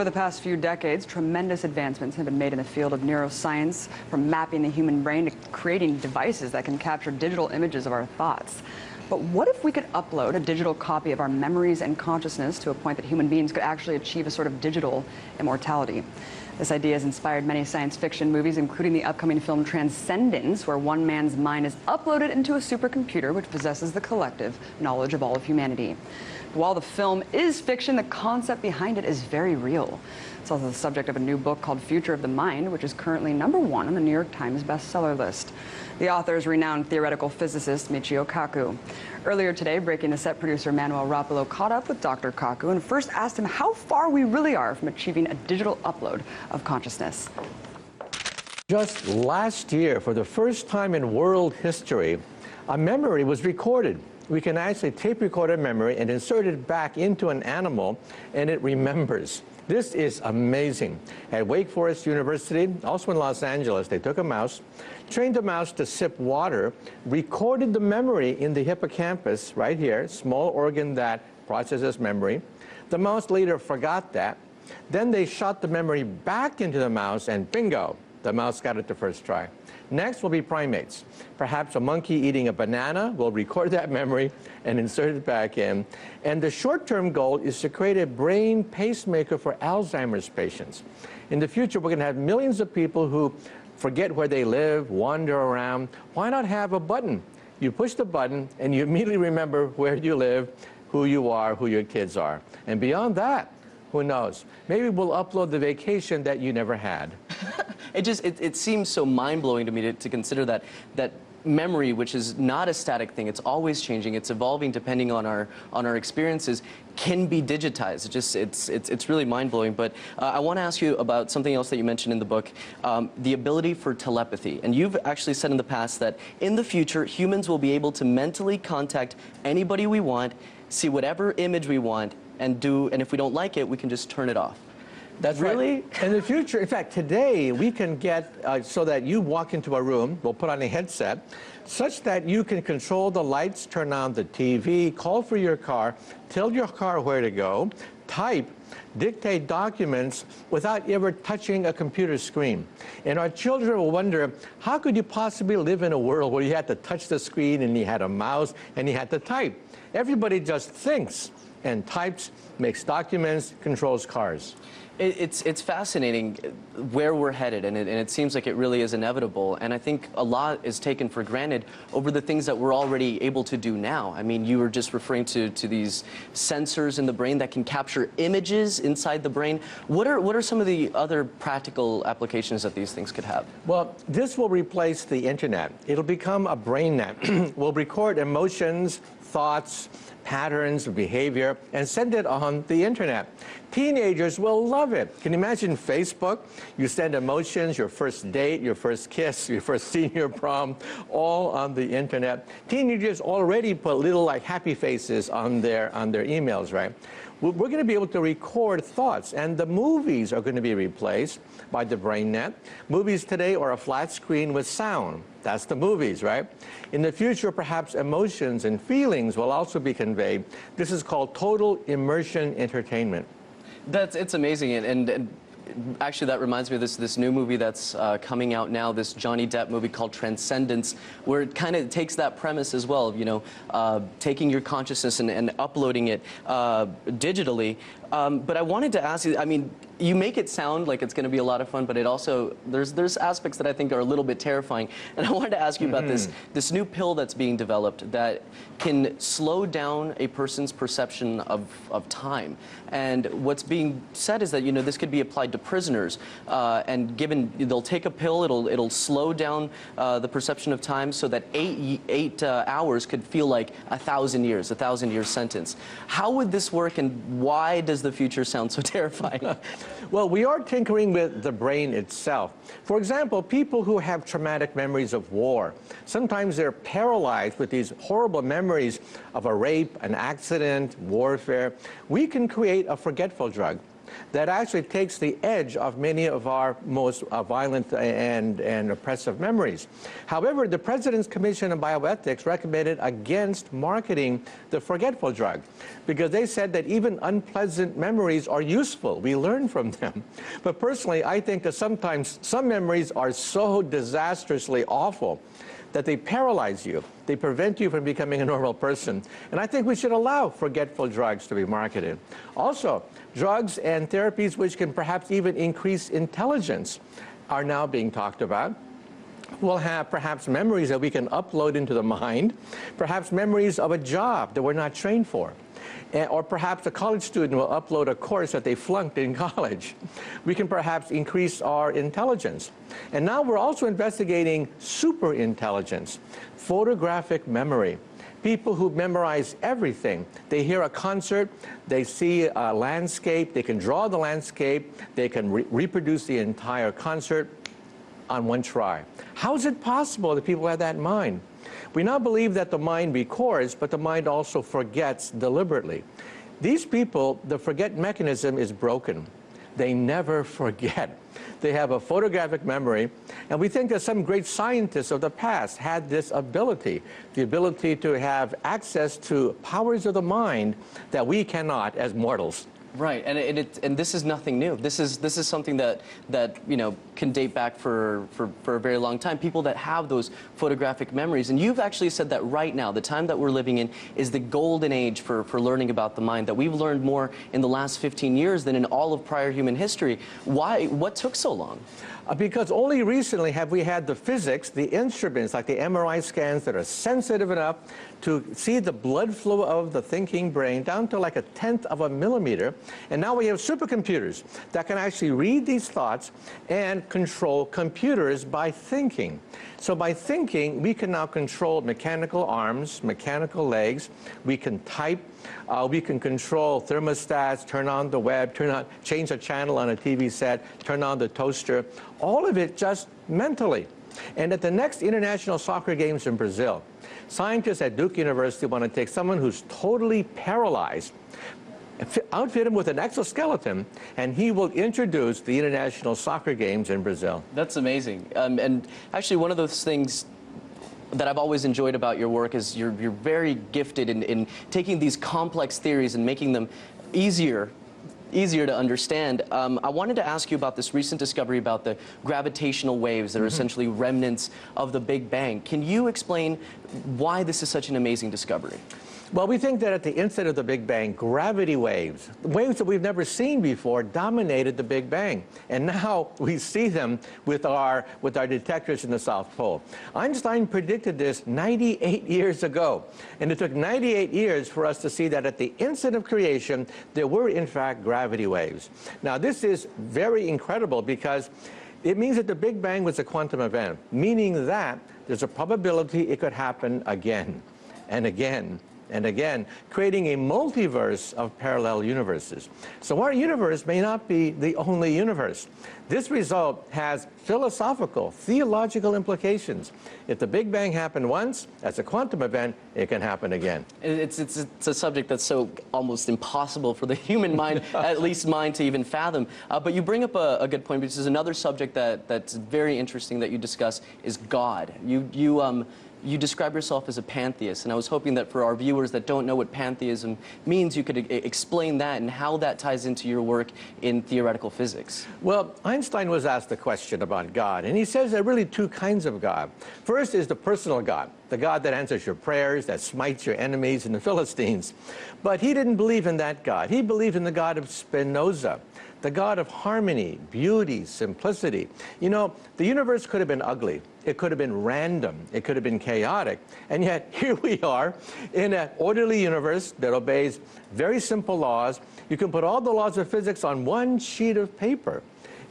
Over the past few decades, tremendous advancements have been made in the field of neuroscience, from mapping the human brain to creating devices that can capture digital images of our thoughts. But what if we could upload a digital copy of our memories and consciousness to a point that human beings could actually achieve a sort of digital immortality? This idea has inspired many science fiction movies, including the upcoming film Transcendence, where one man's mind is uploaded into a supercomputer which possesses the collective knowledge of all of humanity. While the film is fiction, the concept behind it is very real. It's also the subject of a new book called Future of the Mind, which is currently #1 on the New York Times bestseller list. The author is renowned theoretical physicist Michio Kaku. Earlier today, Breaking the Set producer Manuel Rapolo caught up with Dr. Kaku and first asked him how far we really are from achieving a digital upload of consciousness. Just last year, for the first time in world history, a memory was recorded. We can actually tape record a memory and insert it back into an animal, and it remembers. This is amazing. At Wake Forest University, also in Los Angeles, they took a mouse, trained the mouse to sip water, recorded the memory in the hippocampus right here, small organ that processes memory. The mouse later forgot that. Then they shot the memory back into the mouse, and bingo, the mouse got it the first try. Next will be primates. Perhaps a monkey eating a banana will record that memory and insert it back in. And the short-term goal is to create a brain pacemaker for Alzheimer's patients. In the future, we're going to have millions of people who forget where they live, wander around. Why not have a button? You push the button, and you immediately remember where you live, who you are, who your kids are. And beyond that, who knows? Maybe we'll upload the vacation that you never had. It seems so mind-blowing to me to consider that memory, which is not a static thing, it's always changing, it's evolving depending on our experiences, can be digitized. It's really mind-blowing. But I want to ask you about something else that you mentioned in the book, the ability for telepathy. And you've actually said in the past that in the future, humans will be able to mentally contact anybody we want, see whatever image we want, and if we don't like it, we can just turn it off. That's really? Right. In the future, in fact, today we can get so that you walk into a room, we'll put on a headset, such that you can control the lights, turn on the TV, call for your car, tell your car where to go, type, dictate documents without ever touching a computer screen. And our children will wonder, how could you possibly live in a world where you had to touch the screen and you had a mouse and you had to type? Everybody just thinks and types, makes documents, controls cars. It's fascinating where we're headed, and it seems like it really is inevitable. And I think a lot is taken for granted over the things that we're already able to do now. I mean, you were just referring to these sensors in the brain that can capture images inside the brain. What are some of the other practical applications that these things could have? Well, this will replace the internet. It'll become a brain net. We'll record emotions, thoughts, patterns of behavior, and send it on the internet. Teenagers will love it. Can you imagine Facebook? You send emotions, your first date, your first kiss, your first senior prom, all on the internet. Teenagers already put little like happy faces on their emails, right? We're going to be able to record thoughts, and the movies are going to be replaced by the brain net. Movies today are a flat screen with sound. That's the movies, right? In the future, perhaps emotions and feelings will also be conveyed. This is called total immersion entertainment. It's amazing, and actually that reminds me of this new movie that's coming out now, this Johnny Depp movie called Transcendence, where it kind of takes that premise as well, you know, taking your consciousness and uploading it digitally. But I wanted to ask you, I mean, you make it sound like it's going to be a lot of fun, but it also, there's aspects that I think are a little bit terrifying. And I wanted to ask you about this new pill that's being developed that can slow down a person's perception of time. And what's being said is that, you know, this could be applied to prisoners, and given, they'll take a pill, it'll slow down the perception of time so that eight hours could feel like 1,000 years, a 1,000-year sentence. How would this work, and why does the future sound so terrifying? Well, we are tinkering with the brain itself. For example, people who have traumatic memories of war, sometimes they're paralyzed with these horrible memories of a rape, an accident, warfare. We can create a forgetful drug. that actually takes the edge off many of our most violent and oppressive memories. However, the President's Commission on Bioethics recommended against marketing the forgetful drug because they said that even unpleasant memories are useful. We learn from them. But personally, I think that sometimes some memories are so disastrously awful that they paralyze you. They prevent you from becoming a normal person. And I think we should allow forgetful drugs to be marketed. Also, drugs and therapies which can perhaps even increase intelligence are now being talked about. We'll have perhaps memories that we can upload into the mind, perhaps memories of a job that we're not trained for. Or perhaps a college student will upload a course that they flunked in college. We can perhaps increase our intelligence. And now we're also investigating super intelligence, photographic memory. People who memorize everything. They hear a concert, they see a landscape, they can draw the landscape, they can reproduce the entire concert on one try. How is it possible that people have that mind? We now believe that the mind records, but the mind also forgets deliberately. These people, the forget mechanism is broken. They never forget. They have a photographic memory, and we think that some great scientists of the past had this ability, the ability to have access to powers of the mind that we cannot as mortals. Right, and this is nothing new. This is something that you know can date back for a very long time. People that have those photographic memories, and you've actually said that right now, the time that we're living in is the golden age for learning about the mind. That we've learned more in the last 15 years than in all of prior human history. Why? What took so long? Because only recently have we had the physics, the instruments like the MRI scans that are sensitive enough to see the blood flow of the thinking brain down to like 1/10 of a millimeter. And now we have supercomputers that can actually read these thoughts and control computers by thinking. So by thinking, we can now control mechanical arms, mechanical legs. We can type. We can control thermostats, turn on the web, change the channel on a TV set, turn on the toaster. All of it just mentally. And at the next International Soccer Games in Brazil, scientists at Duke University want to take someone who's totally paralyzed, outfit him with an exoskeleton, and he will introduce the International Soccer Games in Brazil. That's amazing. And actually, one of those things that I've always enjoyed about your work is you're very gifted in taking these complex theories and making them easier to understand. I wanted to ask you about this recent discovery about the gravitational waves that are essentially remnants of the Big Bang. Can you explain why this is such an amazing discovery? Well, we think that at the inset of the Big Bang, gravity waves that we've never seen before, dominated the Big Bang. And now we see them with our detectors in the South Pole. Einstein predicted this 98 years ago. And it took 98 years for us to see that at the inset of creation, there were, in fact, gravity waves. Now, this is very incredible because it means that the Big Bang was a quantum event, meaning that there's a probability it could happen again and again and again, creating a multiverse of parallel universes. So our universe may not be the only universe. This result has philosophical, theological implications. If the Big Bang happened once, as a quantum event, it can happen again. It's a subject that's so almost impossible for the human mind, at least mine, to even fathom. But you bring up a good point, because another subject that's very interesting that you discuss is God. You describe yourself as a pantheist, and I was hoping that for our viewers that don't know what pantheism means, you could explain that and how that ties into your work in theoretical physics. Well, Einstein was asked a question about God, and he says there are really two kinds of God. First is the personal God, the God that answers your prayers, that smites your enemies and the Philistines. But he didn't believe in that God. He believed in the God of Spinoza, the God of harmony, beauty, simplicity. You know, the universe could have been ugly. It could have been random. It could have been chaotic. And yet, here we are in an orderly universe that obeys very simple laws. You can put all the laws of physics on one sheet of paper.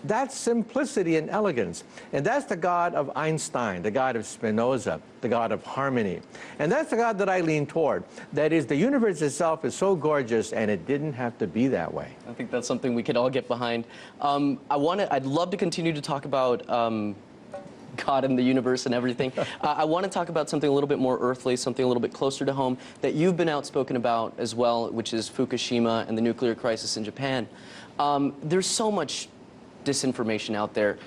That's simplicity and elegance. And that's the God of Einstein, the God of Spinoza, the God of harmony. And that's the God that I lean toward. That is, the universe itself is so gorgeous, and it didn't have to be that way. I think that's something we could all get behind. I'd love to continue to talk about God and the universe and everything. I want to talk about something a little bit more earthly, something a little bit closer to home that you've been outspoken about as well, which is Fukushima and the nuclear crisis in Japan. There's so much disinformation out there.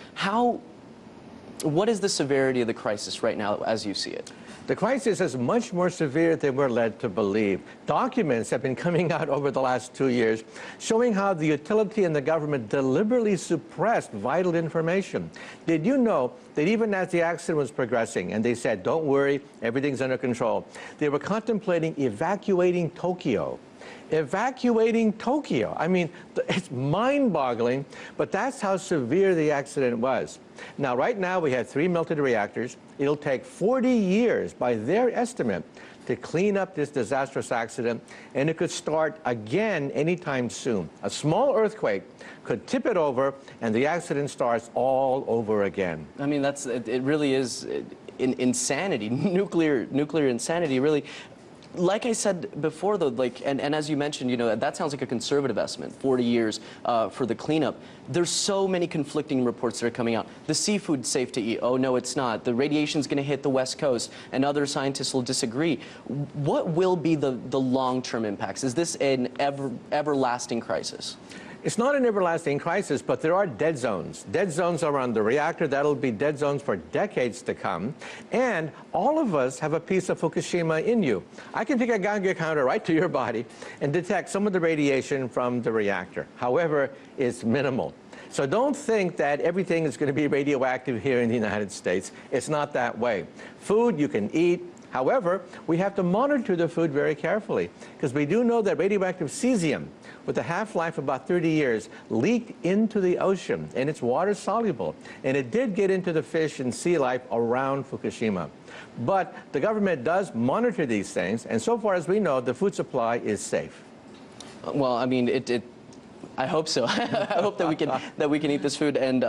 What is the severity of the crisis right now as you see it? The crisis is much more severe than we're led to believe. Documents have been coming out over the last 2 years showing how the utility and the government deliberately suppressed vital information. Did you know that even as the accident was progressing and they said, don't worry, everything's under control, they were contemplating evacuating Tokyo? Evacuating Tokyo. I mean, it's mind-boggling, but that's how severe the accident was. Now, right now, we have 3 melted reactors. It'll take 40 years, by their estimate, to clean up this disastrous accident, and it could start again anytime soon. A small earthquake could tip it over, and the accident starts all over again. I mean, it really is insanity, nuclear insanity, really. Like I said before, though, and as you mentioned, you know, that sounds like a conservative estimate, 40 years for the cleanup. There's so many conflicting reports that are coming out. The seafood's safe to eat. Oh, no, it's not. The radiation's going to hit the West Coast, and other scientists will disagree. What will be the long-term impacts? Is this an everlasting crisis? It's not an everlasting crisis, but there are dead zones. Dead zones around the reactor. That'll be dead zones for decades to come. And all of us have a piece of Fukushima in you. I can take a Geiger counter right to your body and detect some of the radiation from the reactor. However, it's minimal. So don't think that everything is going to be radioactive here in the United States. It's not that way. Food you can eat. However, we have to monitor the food very carefully because we do know that radioactive cesium, with a half-life of about 30 years, leaked into the ocean, and it's water-soluble. And it did get into the fish and sea life around Fukushima. But the government does monitor these things, and so far as we know, the food supply is safe. Well, I mean, I hope so. I hope that we can eat this food. And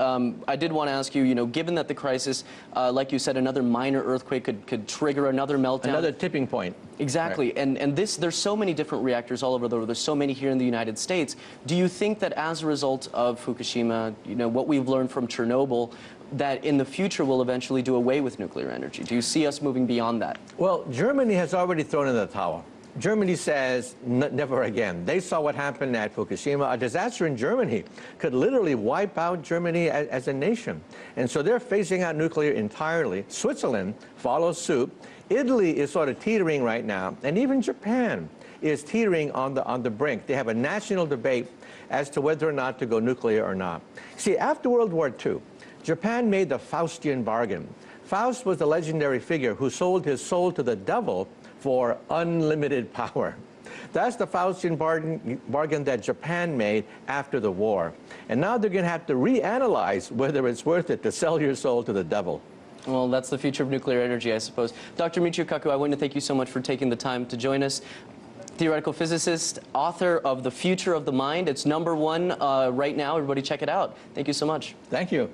I did want to ask you, you know, given that the crisis, like you said, another minor earthquake could trigger another meltdown. Another tipping point. Exactly. Right. And there's so many different reactors all over the world. There's so many here in the United States. Do you think that as a result of Fukushima, you know, what we've learned from Chernobyl, that in the future we'll eventually do away with nuclear energy? Do you see us moving beyond that? Well, Germany has already thrown in the towel. Germany says never again. They saw what happened at Fukushima. A disaster in Germany could literally wipe out Germany as a nation. And so they're phasing out nuclear entirely. Switzerland follows suit. Italy is sort of teetering right now. And even Japan is teetering on the brink. They have a national debate as to whether or not to go nuclear or not. See, after World War II, Japan made the Faustian bargain. Faust was the legendary figure who sold his soul to the devil for unlimited power. That's the Faustian bargain that Japan made after the war. And now they're going to have to reanalyze whether it's worth it to sell your soul to the devil. Well, that's the future of nuclear energy, I suppose. Dr. Michio Kaku, I want to thank you so much for taking the time to join us. Theoretical physicist, author of The Future of the Mind. It's #1 right now. Everybody check it out. Thank you so much. Thank you.